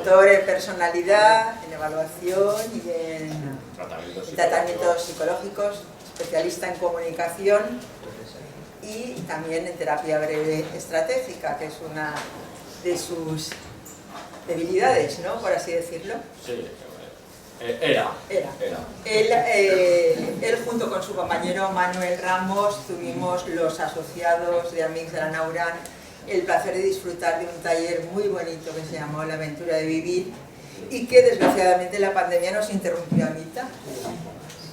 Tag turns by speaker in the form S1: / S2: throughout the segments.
S1: doctor en personalidad, en evaluación y en tratamientos psicológicos, especialista en comunicación y también en terapia breve estratégica, que es una de sus debilidades, ¿no? Por así decirlo.
S2: Sí, era.
S1: Él junto con su compañero Manuel Ramos tuvimos los asociados de Amics de la Nauran el placer de disfrutar de un taller muy bonito que se llamó La aventura de vivir y que desgraciadamente la pandemia nos interrumpió a mitad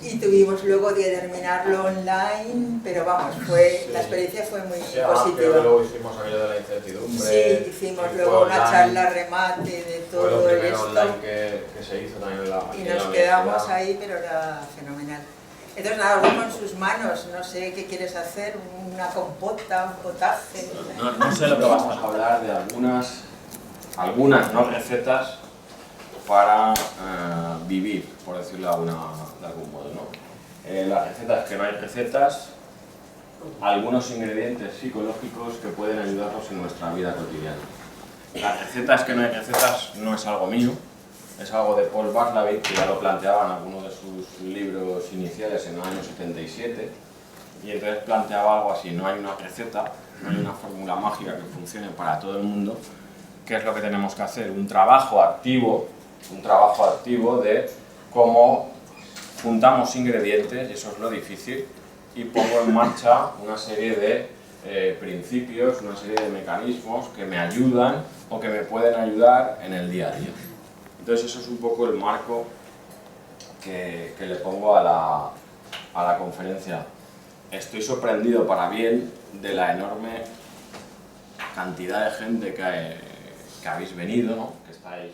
S1: y tuvimos luego de terminarlo online, pero vamos, la experiencia fue muy positiva.
S2: Luego hicimos aquello de la incertidumbre.
S1: Sí, hicimos luego una charla remate de todo esto.
S2: Online que se hizo también en la
S1: y nos quedamos ahí, pero era fenomenal. Entonces nada, os dejo en sus manos, no sé qué quieres hacer, una compota, un potaje.
S2: No sé lo que vamos a hablar de algunas no recetas para vivir, por decirlo de algún modo, ¿no? Las recetas que no hay recetas, algunos ingredientes psicológicos que pueden ayudarnos en nuestra vida cotidiana. Las recetas que no hay recetas no es algo mío, es algo de Paul Watzlawick, que ya lo planteaba en alguno de sus libros iniciales en el año 77, y entonces planteaba algo así: no hay una receta, no hay una fórmula mágica que funcione para todo el mundo. ¿Qué es lo que tenemos que hacer? Un trabajo activo de cómo juntamos ingredientes, y eso es lo difícil, y pongo en marcha una serie de principios, una serie de mecanismos que me ayudan o que me pueden ayudar en el día a día. Entonces eso es un poco el marco que le pongo a la conferencia. Estoy sorprendido para bien de la enorme cantidad de gente que habéis venido, ¿no? Que estáis